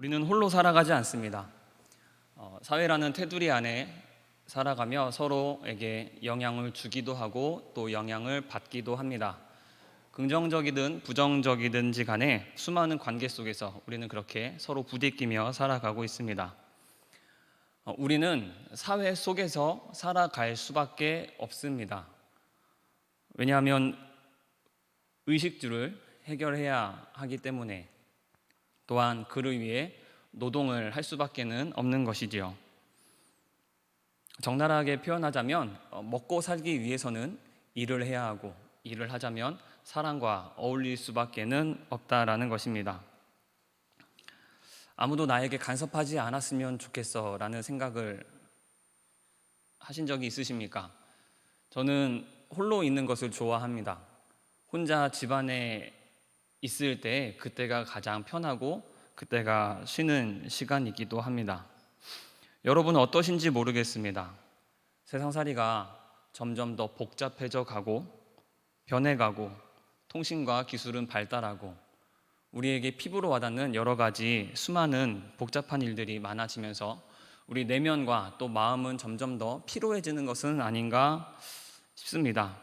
우리는 홀로 살아가지 않습니다. 사회라는 테두리 안에 살아가며 서로에게 영향을 주기도 하고 또 영향을 받기도 합니다. 긍정적이든 부정적이든지 간에 수많은 관계 속에서 우리는 그렇게 서로 부대끼며 살아가고 있습니다. 우리는 사회 속에서 살아갈 수밖에 없습니다. 왜냐하면 의식주를 해결해야 하기 때문에, 또한 그를 위해 노동을 할 수밖에는 없는 것이지요. 적나라하게 표현하자면 먹고 살기 위해서는 일을 해야 하고, 일을 하자면 사람과 어울릴 수밖에는 없다라는 것입니다. 아무도 나에게 간섭하지 않았으면 좋겠어 라는 생각을 하신 적이 있으십니까? 저는 홀로 있는 것을 좋아합니다. 혼자 집안에 있을 때 그때가 가장 편하고 그때가 쉬는 시간이기도 합니다. 여러분은 어떠신지 모르겠습니다. 세상살이가 점점 더 복잡해져 가고 변해가고 통신과 기술은 발달하고 우리에게 피부로 와닿는 여러 가지 수많은 복잡한 일들이 많아지면서 우리 내면과 또 마음은 점점 더 피로해지는 것은 아닌가 싶습니다.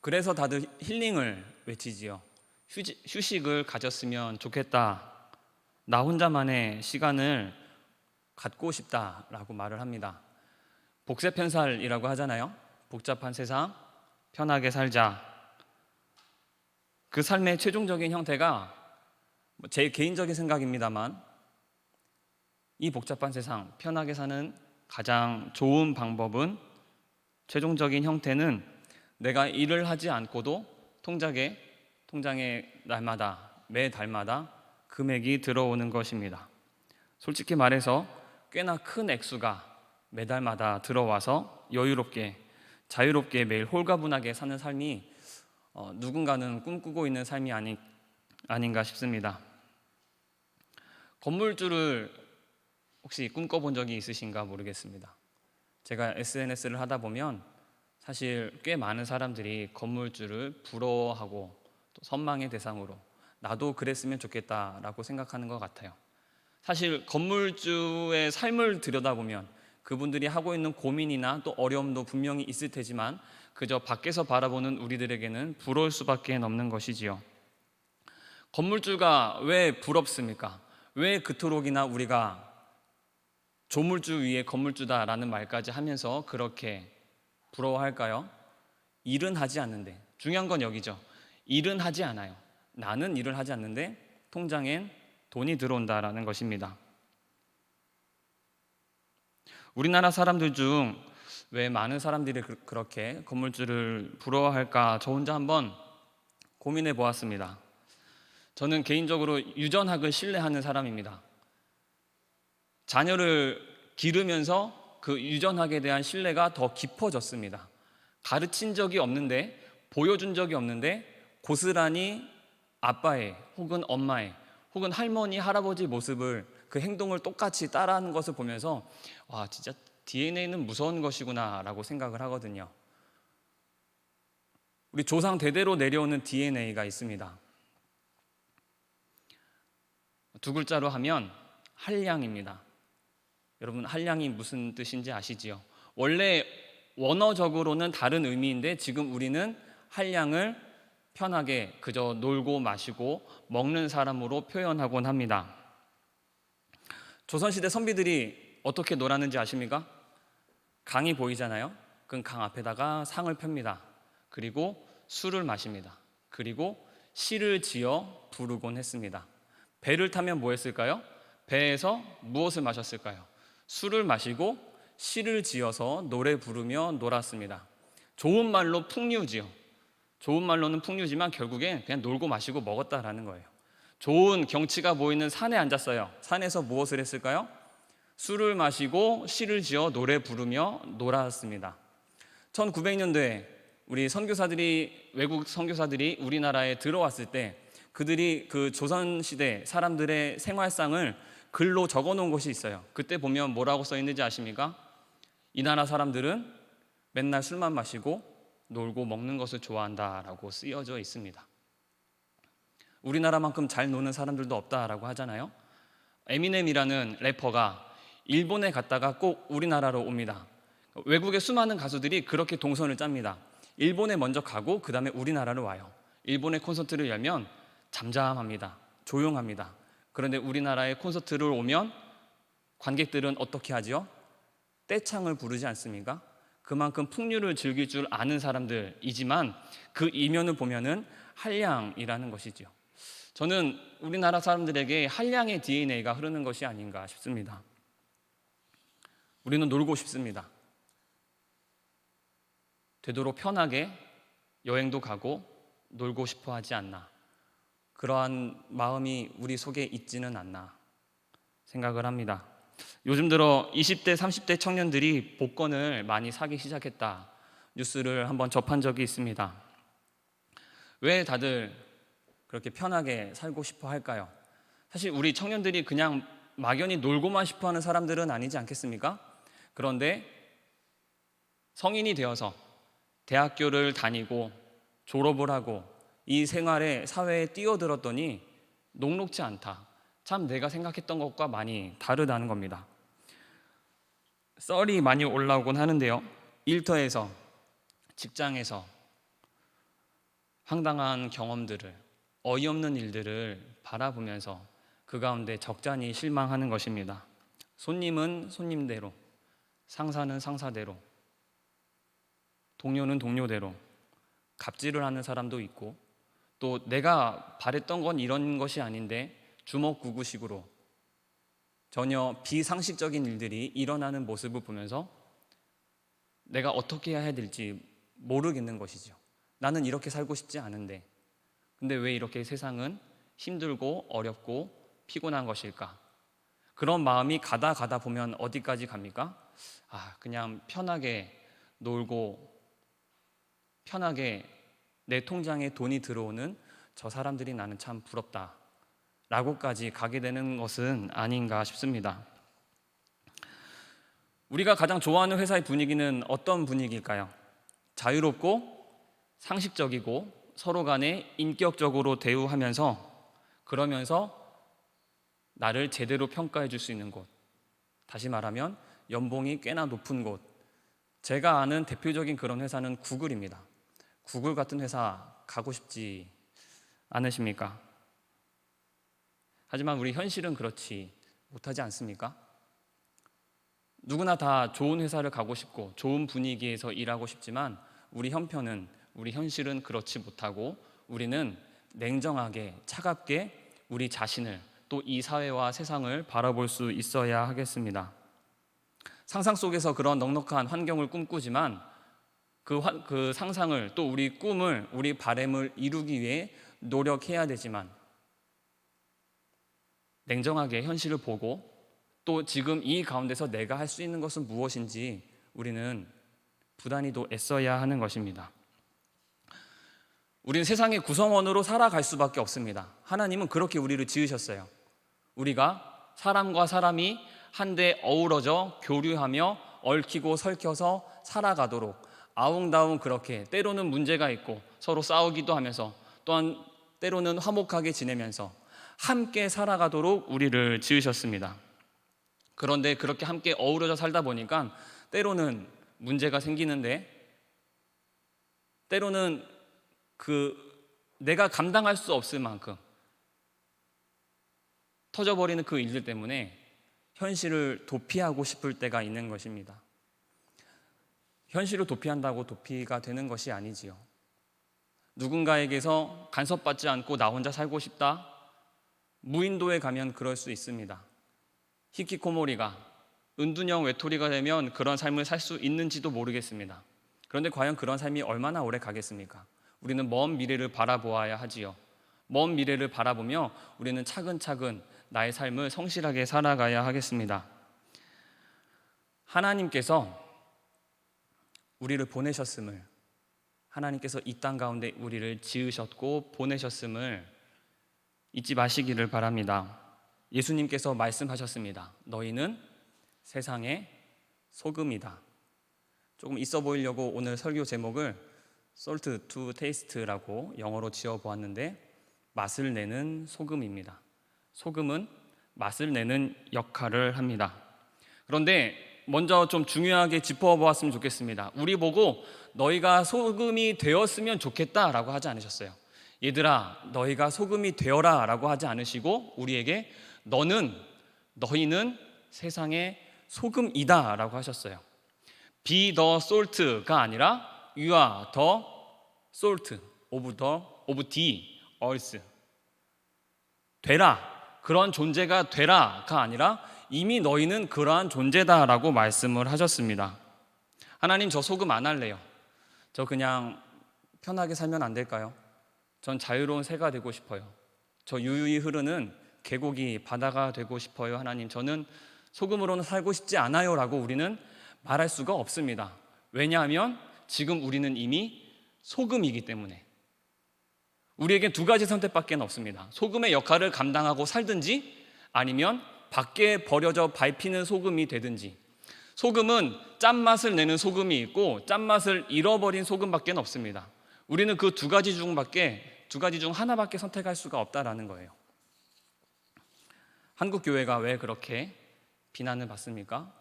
그래서 다들 힐링을 외치지요. 휴식을 가졌으면 좋겠다. 나 혼자만의 시간을 갖고 싶다라고 말을 합니다. 복세편살이라고 하잖아요. 복잡한 세상, 편하게 살자. 그 삶의 최종적인 형태가 제 개인적인 생각입니다만, 이 복잡한 세상, 편하게 사는 가장 좋은 방법은, 최종적인 형태는 내가 일을 하지 않고도 통장에 날마다, 매달마다 금액이 들어오는 것입니다. 솔직히 말해서 꽤나 큰 액수가 매달마다 들어와서 여유롭게, 자유롭게 매일 홀가분하게 사는 삶이 누군가는 꿈꾸고 있는 삶이 아닌가 싶습니다. 건물주를 혹시 꿈꿔본 적이 있으신가 모르겠습니다. 제가 SNS를 하다 보면 사실 꽤 많은 사람들이 건물주를 부러워하고 또 선망의 대상으로 나도 그랬으면 좋겠다라고 생각하는 것 같아요. 사실 건물주의 삶을 들여다보면 그분들이 하고 있는 고민이나 또 어려움도 분명히 있을 테지만 그저 밖에서 바라보는 우리들에게는 부러울 수밖에 없는 것이지요. 건물주가 왜 부럽습니까? 왜 그토록이나 우리가 조물주 위에 건물주다라는 말까지 하면서 그렇게 부러워할까요? 일은 하지 않는데, 중요한 건 여기죠. 일은 하지 않아요. 나는 일을 하지 않는데 통장엔 돈이 들어온다라는 것입니다. 우리나라 사람들 중 왜 많은 사람들이 그렇게 건물주를 부러워할까? 저 혼자 한번 고민해 보았습니다. 저는 개인적으로 유전학을 신뢰하는 사람입니다. 자녀를 기르면서 그 유전학에 대한 신뢰가 더 깊어졌습니다. 가르친 적이 없는데, 보여준 적이 없는데 고스란히 아빠의 혹은 엄마의 혹은 할머니, 할아버지 모습을, 그 행동을 똑같이 따라하는 것을 보면서 와, 진짜 DNA는 무서운 것이구나 라고 생각을 하거든요. 우리 조상 대대로 내려오는 DNA가 있습니다. 두 글자로 하면 한량입니다. 여러분, 한량이 무슨 뜻인지 아시지요? 원래 원어적으로는 다른 의미인데 지금 우리는 한량을 편하게 그저 놀고 마시고 먹는 사람으로 표현하곤 합니다. 조선시대 선비들이 어떻게 놀았는지 아십니까? 강이 보이잖아요. 그 강 앞에다가 상을 펴니다. 그리고 술을 마십니다. 그리고 시를 지어 부르곤 했습니다. 배를 타면 뭐 했을까요? 배에서 무엇을 마셨을까요? 술을 마시고 시를 지어서 노래 부르며 놀았습니다. 좋은 말로 풍류지요. 좋은 말로는 풍류지만 결국엔 그냥 놀고 마시고 먹었다라는 거예요. 좋은 경치가 보이는 산에 앉았어요. 산에서 무엇을 했을까요? 술을 마시고 시를 지어 노래 부르며 놀았습니다. 1900년도에 우리 선교사들이, 외국 선교사들이 우리나라에 들어왔을 때 그들이 그 조선시대 사람들의 생활상을 글로 적어 놓은 곳이 있어요. 그때 보면 뭐라고 써 있는지 아십니까? 이 나라 사람들은 맨날 술만 마시고 놀고 먹는 것을 좋아한다라고 쓰여져 있습니다. 우리나라만큼 잘 노는 사람들도 없다라고 하잖아요. 에미넴이라는 래퍼가 일본에 갔다가 꼭 우리나라로 옵니다. 외국의 수많은 가수들이 그렇게 동선을 짭니다. 일본에 먼저 가고 그 다음에 우리나라로 와요. 일본의 콘서트를 열면 잠잠합니다. 조용합니다. 그런데 우리나라에 콘서트를 오면 관객들은 어떻게 하죠? 떼창을 부르지 않습니까? 그만큼 풍류를 즐길 줄 아는 사람들이지만 그 이면을 보면은 한량이라는 것이죠. 저는 우리나라 사람들에게 한량의 DNA가 흐르는 것이 아닌가 싶습니다. 우리는 놀고 싶습니다. 되도록 편하게 여행도 가고 놀고 싶어 하지 않나. 그러한 마음이 우리 속에 있지는 않나 생각을 합니다. 요즘 들어 20대, 30대 청년들이 복권을 많이 사기 시작했다 뉴스를 한번 접한 적이 있습니다. 왜 다들 그렇게 편하게 살고 싶어 할까요? 사실 우리 청년들이 그냥 막연히 놀고만 싶어 하는 사람들은 아니지 않겠습니까? 그런데 성인이 되어서 대학교를 다니고 졸업을 하고 이 생활에 사회에 뛰어들었더니 녹록지 않다. 참 내가 생각했던 것과 많이 다르다는 겁니다. 썰이 많이 올라오곤 하는데요. 일터에서, 직장에서 황당한 경험들을, 어이없는 일들을 바라보면서 그 가운데 적잖이 실망하는 것입니다. 손님은 손님대로, 상사는 상사대로, 동료는 동료대로 갑질을 하는 사람도 있고, 또 내가 바랬던 건 이런 것이 아닌데 주먹구구식으로 전혀 비상식적인 일들이 일어나는 모습을 보면서 내가 어떻게 해야 될지 모르겠는 것이죠. 나는 이렇게 살고 싶지 않은데 근데 왜 이렇게 세상은 힘들고 어렵고 피곤한 것일까? 그런 마음이 가다 보면 어디까지 갑니까? 그냥 편하게 놀고 편하게 내 통장에 돈이 들어오는 저 사람들이 나는 참 부럽다 라고까지 가게 되는 것은 아닌가 싶습니다. 우리가 가장 좋아하는 회사의 분위기는 어떤 분위기일까요? 자유롭고 상식적이고 서로 간에 인격적으로 대우하면서 그러면서 나를 제대로 평가해 줄 수 있는 곳, 다시 말하면 연봉이 꽤나 높은 곳. 제가 아는 대표적인 그런 회사는 구글입니다. 구글 같은 회사 가고 싶지 않으십니까? 하지만 우리 현실은 그렇지 못하지 않습니까? 누구나 다 좋은 회사를 가고 싶고 좋은 분위기에서 일하고 싶지만 우리 형편은, 우리 현실은 그렇지 못하고 우리는 냉정하게 차갑게 우리 자신을 또 이 사회와 세상을 바라볼 수 있어야 하겠습니다. 상상 속에서 그런 넉넉한 환경을 꿈꾸지만 그 상상을 또 우리 꿈을, 우리 바람을 이루기 위해 노력해야 되지만 냉정하게 현실을 보고 또 지금 이 가운데서 내가 할 수 있는 것은 무엇인지 우리는 부단히도 애써야 하는 것입니다. 우리는 세상의 구성원으로 살아갈 수밖에 없습니다. 하나님은 그렇게 우리를 지으셨어요. 우리가 사람과 사람이 한데 어우러져 교류하며 얽히고 설켜서 살아가도록 아웅다웅 그렇게 때로는 문제가 있고 서로 싸우기도 하면서 또한 때로는 화목하게 지내면서 함께 살아가도록 우리를 지으셨습니다. 그런데 그렇게 함께 어우러져 살다 보니까 때로는 문제가 생기는데 때로는 내가 감당할 수 없을 만큼 터져버리는 그 일들 때문에 현실을 도피하고 싶을 때가 있는 것입니다. 현실을 도피한다고 도피가 되는 것이 아니지요. 누군가에게서 간섭받지 않고 나 혼자 살고 싶다? 무인도에 가면 그럴 수 있습니다. 히키코모리가 은둔형 외톨이가 되면 그런 삶을 살 수 있는지도 모르겠습니다. 그런데 과연 그런 삶이 얼마나 오래 가겠습니까? 우리는 먼 미래를 바라보아야 하지요. 먼 미래를 바라보며 우리는 차근차근 나의 삶을 성실하게 살아가야 하겠습니다. 하나님께서 우리를 보내셨음을, 하나님께서 이 땅 가운데 우리를 지으셨고 보내셨음을 잊지 마시기를 바랍니다. 예수님께서 말씀하셨습니다. 너희는 세상의 소금이다. 조금 있어 보이려고 오늘 설교 제목을 Salt to Taste라고 영어로 지어보았는데 맛을 내는 소금입니다. 소금은 맛을 내는 역할을 합니다. 그런데 먼저 좀 중요하게 짚어보았으면 좋겠습니다. 우리 보고 너희가 소금이 되었으면 좋겠다라고 하지 않으셨어요. 얘들아, 너희가 소금이 되어라 라고 하지 않으시고 우리에게 너희는 세상의 소금이다 라고 하셨어요. Be the salt가 아니라 You are the salt of the earth. 되라, 그런 존재가 되라가 아니라 이미 너희는 그러한 존재다라고 말씀을 하셨습니다. 하나님, 저 소금 안 할래요. 저 그냥 편하게 살면 안 될까요? 전 자유로운 새가 되고 싶어요. 저 유유히 흐르는 계곡이 바다가 되고 싶어요. 하나님, 저는 소금으로는 살고 싶지 않아요 라고 우리는 말할 수가 없습니다. 왜냐하면 지금 우리는 이미 소금이기 때문에. 우리에겐 두 가지 선택밖에 없습니다. 소금의 역할을 감당하고 살든지 아니면 밖에 버려져 밟히는 소금이 되든지. 소금은 짠맛을 내는 소금이 있고 짠맛을 잃어버린 소금밖에 없습니다. 우리는 그 두 가지 중 하나밖에 선택할 수가 없다라는 거예요. 한국 교회가 왜 그렇게 비난을 받습니까?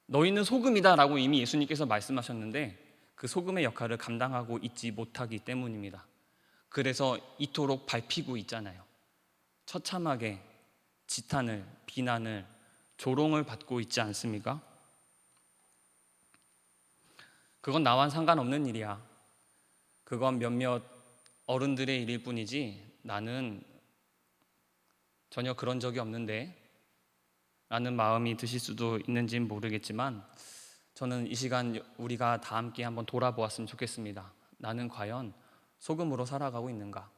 너희는 소금이다라고 이미 예수님께서 말씀하셨는데 그 소금의 역할을 감당하고 있지 못하기 때문입니다. 그래서 이토록 밟히고 있잖아요. 처참하게 지탄을, 비난을, 조롱을 받고 있지 않습니까? 그건 나와는 상관없는 일이야. 그건 몇몇 어른들의 일일 뿐이지 나는 전혀 그런 적이 없는데 라는 마음이 드실 수도 있는지는 모르겠지만 저는 이 시간 우리가 다 함께 한번 돌아보았으면 좋겠습니다. 나는 과연 소금으로 살아가고 있는가?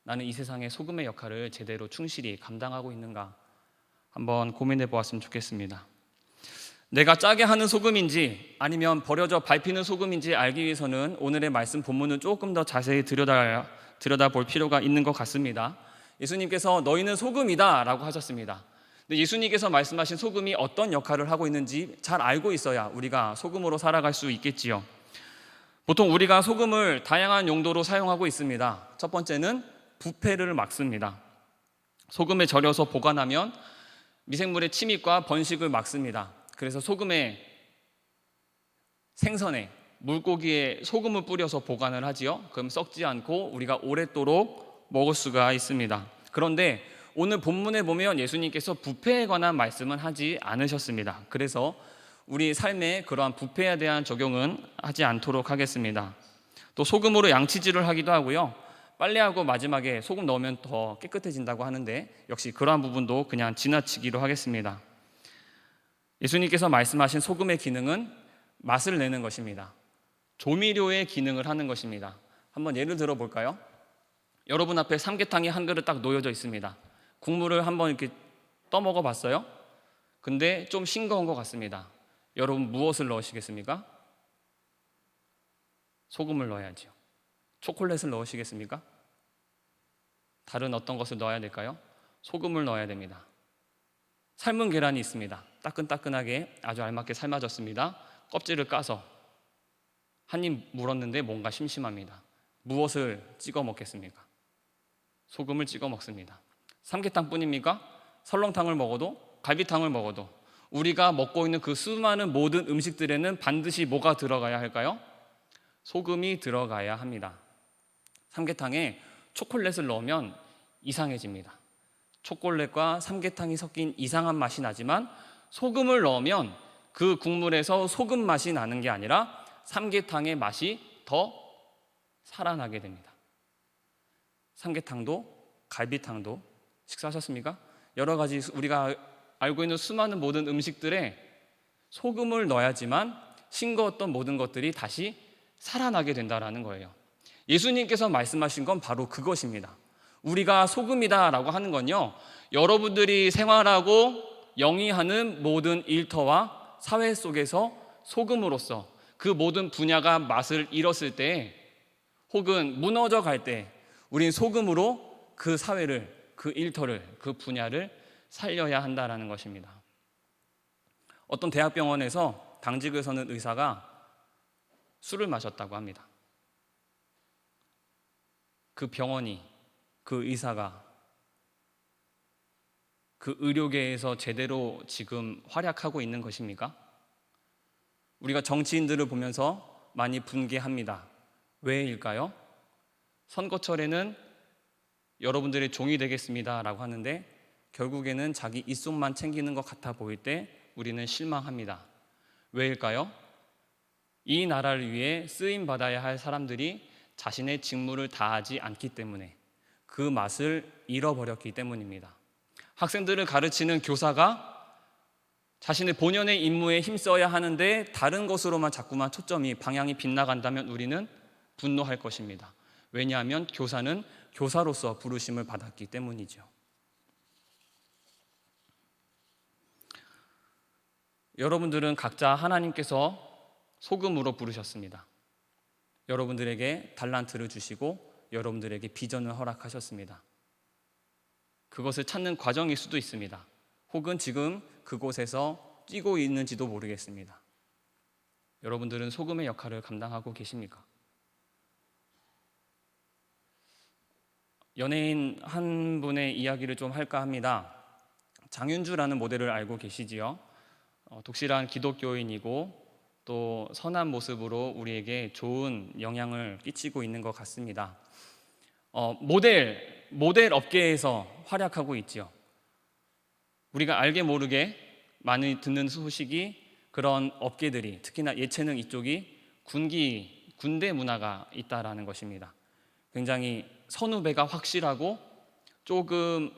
나는 이 세상의 소금의 역할을 제대로 충실히 감당하고 있는가? 한번 고민해 보았으면 좋겠습니다. 내가 짜게 하는 소금인지 아니면 버려져 밟히는 소금인지 알기 위해서는 오늘의 말씀 본문은 조금 더 자세히 들여다볼 필요가 있는 것 같습니다. 예수님께서 너희는 소금이다 라고 하셨습니다. 근데 예수님께서 말씀하신 소금이 어떤 역할을 하고 있는지 잘 알고 있어야 우리가 소금으로 살아갈 수 있겠지요. 보통 우리가 소금을 다양한 용도로 사용하고 있습니다. 첫 번째는 부패를 막습니다. 소금에 절여서 보관하면 미생물의 침입과 번식을 막습니다. 그래서 소금에 생선에 물고기에 소금을 뿌려서 보관을 하지요. 그럼 썩지 않고 우리가 오랫도록 먹을 수가 있습니다. 그런데 오늘 본문에 보면 예수님께서 부패에 관한 말씀은 하지 않으셨습니다. 그래서 우리 삶에 그러한 부패에 대한 적용은 하지 않도록 하겠습니다. 또 소금으로 양치질을 하기도 하고요. 빨래하고 마지막에 소금 넣으면 더 깨끗해진다고 하는데 역시 그러한 부분도 그냥 지나치기로 하겠습니다. 예수님께서 말씀하신 소금의 기능은 맛을 내는 것입니다. 조미료의 기능을 하는 것입니다. 한번 예를 들어 볼까요? 여러분 앞에 삼계탕이 한 그릇 딱 놓여져 있습니다. 국물을 한번 이렇게 떠먹어 봤어요? 근데 좀 싱거운 것 같습니다. 여러분 무엇을 넣으시겠습니까? 소금을 넣어야죠. 초콜릿을 넣으시겠습니까? 다른 어떤 것을 넣어야 될까요? 소금을 넣어야 됩니다. 삶은 계란이 있습니다. 따끈따끈하게 아주 알맞게 삶아졌습니다. 껍질을 까서 한 입 물었는데 뭔가 심심합니다. 무엇을 찍어 먹겠습니까? 소금을 찍어 먹습니다. 삼계탕뿐입니까? 설렁탕을 먹어도 갈비탕을 먹어도 우리가 먹고 있는 그 수많은 모든 음식들에는 반드시 뭐가 들어가야 할까요? 소금이 들어가야 합니다. 삼계탕에 초콜릿을 넣으면 이상해집니다. 초콜릿과 삼계탕이 섞인 이상한 맛이 나지만 소금을 넣으면 그 국물에서 소금 맛이 나는 게 아니라 삼계탕의 맛이 더 살아나게 됩니다. 삼계탕도 갈비탕도 식사하셨습니까? 여러 가지 우리가 알고 있는 수많은 모든 음식들에 소금을 넣어야지만 싱거웠던 모든 것들이 다시 살아나게 된다는 거예요. 예수님께서 말씀하신 건 바로 그것입니다. 우리가 소금이다라고 하는 건요, 여러분들이 생활하고 영위하는 모든 일터와 사회 속에서 소금으로서 그 모든 분야가 맛을 잃었을 때 혹은 무너져 갈 때 우린 소금으로 그 사회를, 그 일터를, 그 분야를 살려야 한다는 것입니다. 어떤 대학병원에서 당직을 서는 의사가 술을 마셨다고 합니다. 그 병원이, 그 의사가 그 의료계에서 제대로 지금 활약하고 있는 것입니까? 우리가 정치인들을 보면서 많이 분개합니다. 왜일까요? 선거철에는 여러분들의 종이 되겠습니다 라고 하는데 결국에는 자기 입속만 챙기는 것 같아 보일 때 우리는 실망합니다. 왜일까요? 이 나라를 위해 쓰임 받아야 할 사람들이 자신의 직무를 다하지 않기 때문에, 그 맛을 잃어버렸기 때문입니다. 학생들을 가르치는 교사가 자신의 본연의 임무에 힘써야 하는데 다른 것으로만 자꾸만 초점이, 방향이 빗나간다면 우리는 분노할 것입니다. 왜냐하면 교사는 교사로서 부르심을 받았기 때문이죠. 여러분들은 각자 하나님께서 소금으로 부르셨습니다. 여러분들에게 달란트를 주시고 여러분들에게 비전을 허락하셨습니다. 그것을 찾는 과정일 수도 있습니다. 혹은 지금 그곳에서 뛰고 있는지도 모르겠습니다. 여러분들은 소금의 역할을 감당하고 계십니까? 연예인 한 분의 이야기를 좀 할까 합니다. 장윤주라는 모델을 알고 계시지요? 독실한 기독교인이고 또 선한 모습으로 우리에게 좋은 영향을 끼치고 있는 것 같습니다. 모델 업계에서 활약하고 있지요. 우리가 알게 모르게 많이 듣는 소식이 그런 업계들이, 특히나 예체능 이쪽이 군대 문화가 있다라는 것입니다. 굉장히 선후배가 확실하고 조금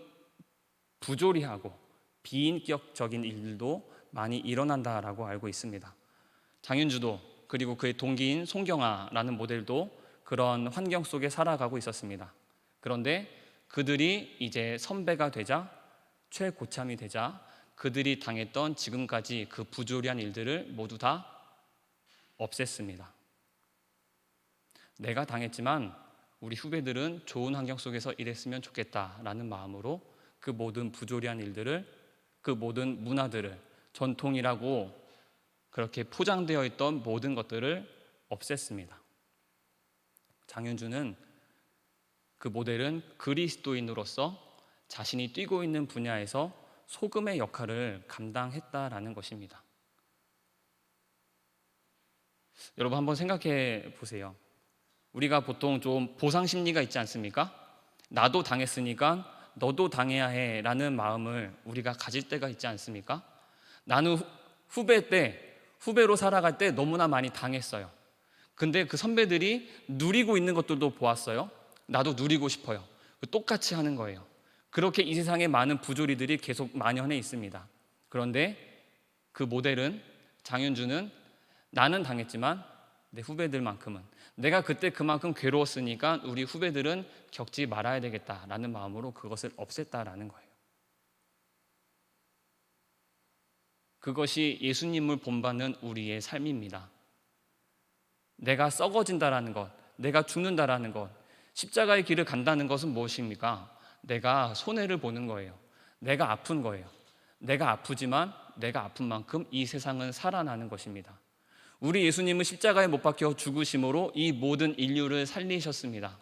부조리하고 비인격적인 일들도 많이 일어난다라고 알고 있습니다. 장윤주도, 그리고 그의 동기인 송경아라는 모델도 그런 환경 속에 살아가고 있었습니다. 그런데 그들이 이제 선배가 되자, 최고참이 되자 그들이 당했던 지금까지 그 부조리한 일들을 모두 다 없앴습니다. 내가 당했지만 우리 후배들은 좋은 환경 속에서 일했으면 좋겠다라는 마음으로 그 모든 부조리한 일들을, 그 모든 문화들을, 전통이라고 그렇게 포장되어 있던 모든 것들을 없앴습니다. 장윤주는, 그 모델은 그리스도인으로서 자신이 뛰고 있는 분야에서 소금의 역할을 감당했다라는 것입니다. 여러분 한번 생각해 보세요. 우리가 보통 좀 보상 심리가 있지 않습니까? 나도 당했으니까 너도 당해야 해 라는 마음을 우리가 가질 때가 있지 않습니까? 나는 후배로 살아갈 때 너무나 많이 당했어요. 근데 그 선배들이 누리고 있는 것들도 보았어요. 나도 누리고 싶어요. 똑같이 하는 거예요. 그렇게 이 세상에 많은 부조리들이 계속 만연해 있습니다. 그런데 그 모델은, 장윤주는, 나는 당했지만 내 후배들만큼은, 내가 그때 그만큼 괴로웠으니까 우리 후배들은 겪지 말아야 되겠다라는 마음으로 그것을 없앴다라는 거예요. 그것이 예수님을 본받는 우리의 삶입니다. 내가 썩어진다라는 것, 내가 죽는다라는 것, 십자가의 길을 간다는 것은 무엇입니까? 내가 손해를 보는 거예요. 내가 아픈 거예요. 내가 아프지만 내가 아픈 만큼 이 세상은 살아나는 것입니다. 우리 예수님은 십자가에 못 박혀 죽으심으로 이 모든 인류를 살리셨습니다.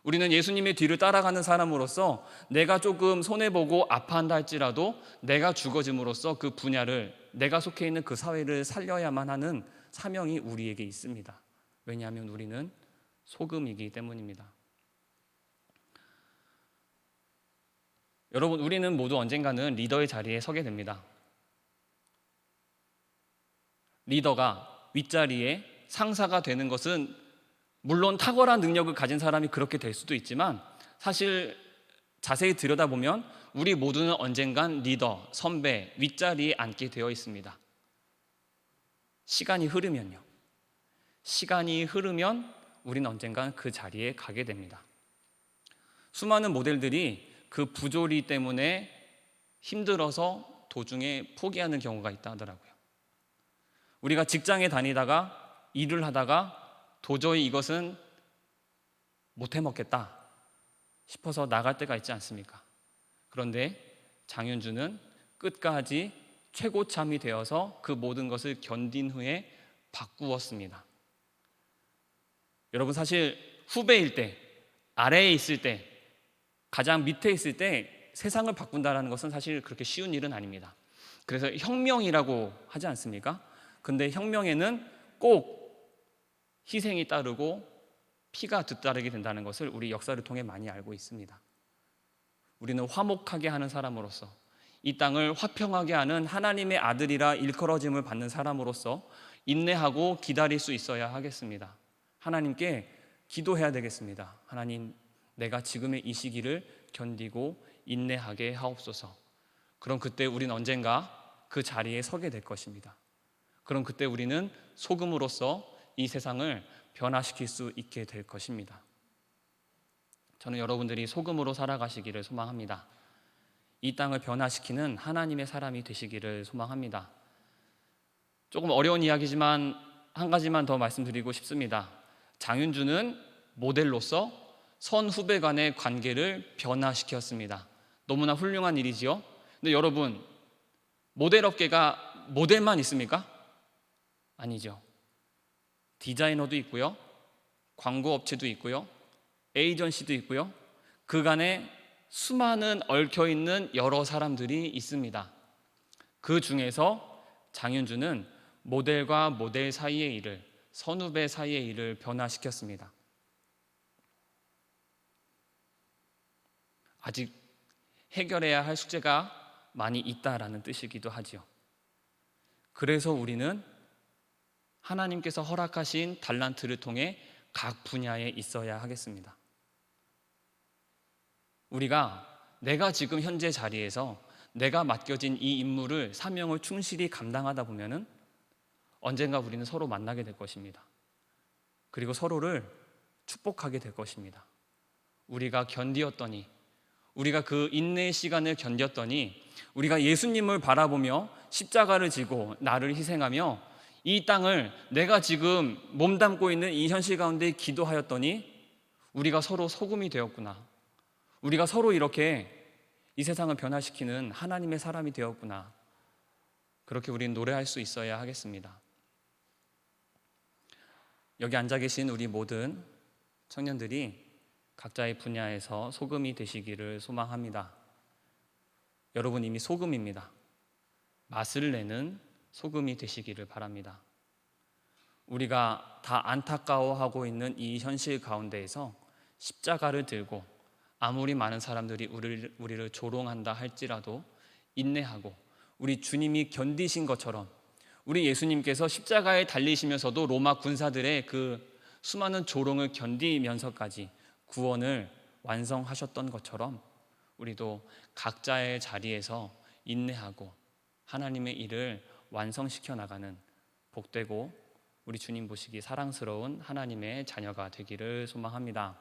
우리는 예수님의 뒤를 따라가는 사람으로서 내가 조금 손해보고 아파한다 할지라도 내가 죽어짐으로써 그 분야를, 내가 속해 있는 그 사회를 살려야만 하는 사명이 우리에게 있습니다. 왜냐하면 우리는 소금이기 때문입니다. 여러분, 우리는 모두 언젠가는 리더의 자리에 서게 됩니다. 리더가, 윗자리에 상사가 되는 것은 물론 탁월한 능력을 가진 사람이 그렇게 될 수도 있지만, 사실 자세히 들여다보면 우리 모두는 언젠간 리더, 선배, 윗자리에 앉게 되어 있습니다. 시간이 흐르면 우리는 언젠간 그 자리에 가게 됩니다. 수많은 모델들이 그 부조리 때문에 힘들어서 도중에 포기하는 경우가 있다 하더라고요. 우리가 직장에 다니다가 일을 하다가 도저히 이것은 못 해먹겠다 싶어서 나갈 때가 있지 않습니까? 그런데 장윤주는 끝까지 최고참이 되어서 그 모든 것을 견딘 후에 바꾸었습니다. 여러분, 사실 후배일 때, 아래에 있을 때, 가장 밑에 있을 때 세상을 바꾼다는 것은 사실 그렇게 쉬운 일은 아닙니다. 그래서 혁명이라고 하지 않습니까? 근데 혁명에는 꼭 희생이 따르고 피가 뒤따르게 된다는 것을 우리 역사를 통해 많이 알고 있습니다. 우리는 화목하게 하는 사람으로서, 이 땅을 화평하게 하는 하나님의 아들이라 일컬어짐을 받는 사람으로서 인내하고 기다릴 수 있어야 하겠습니다. 하나님께 기도해야 되겠습니다. 하나님, 내가 지금의 이 시기를 견디고 인내하게 하옵소서. 그럼 그때 우리는 언젠가 그 자리에 서게 될 것입니다. 그럼 그때 우리는 소금으로서 이 세상을 변화시킬 수 있게 될 것입니다. 저는 여러분들이 소금으로 살아가시기를 소망합니다. 이 땅을 변화시키는 하나님의 사람이 되시기를 소망합니다. 조금 어려운 이야기지만 한 가지만 더 말씀드리고 싶습니다. 장윤주는 모델로서 선후배 간의 관계를 변화시켰습니다. 너무나 훌륭한 일이지요. 근데 여러분, 모델업계가 모델만 있습니까? 아니죠. 디자이너도 있고요, 광고업체도 있고요, 에이전시도 있고요. 그간에 수많은 얽혀있는 여러 사람들이 있습니다. 그 중에서 장윤주는 모델과 모델 사이의 일을, 선후배 사이의 일을 변화시켰습니다. 아직 해결해야 할 숙제가 많이 있다라는 뜻이기도 하지요. 그래서 우리는 하나님께서 허락하신 달란트를 통해 각 분야에 있어야 하겠습니다. 우리가 내가 지금 현재 자리에서 내가 맡겨진 이 임무를, 사명을 충실히 감당하다 보면은 언젠가 우리는 서로 만나게 될 것입니다. 그리고 서로를 축복하게 될 것입니다. 우리가 견디었더니, 우리가 그 인내의 시간을 견뎠더니, 우리가 예수님을 바라보며 십자가를 지고 나를 희생하며 이 땅을 내가 지금 몸담고 있는 이 현실 가운데 기도하였더니 우리가 서로 소금이 되었구나. 우리가 서로 이렇게 이 세상을 변화시키는 하나님의 사람이 되었구나. 그렇게 우리는 노래할 수 있어야 하겠습니다. 여기 앉아 계신 우리 모든 청년들이 각자의 분야에서 소금이 되시기를 소망합니다. 여러분 이미 소금입니다. 맛을 내는 소금이 되시기를 바랍니다. 우리가 다 안타까워하고 있는 이 현실 가운데에서 십자가를 들고 아무리 많은 사람들이 우리를 조롱한다 할지라도 인내하고, 우리 주님이 견디신 것처럼, 우리 예수님께서 십자가에 달리시면서도 로마 군사들의 그 수많은 조롱을 견디면서까지 구원을 완성하셨던 것처럼 우리도 각자의 자리에서 인내하고 하나님의 일을 완성시켜 나가는 복되고 우리 주님 보시기 사랑스러운 하나님의 자녀가 되기를 소망합니다.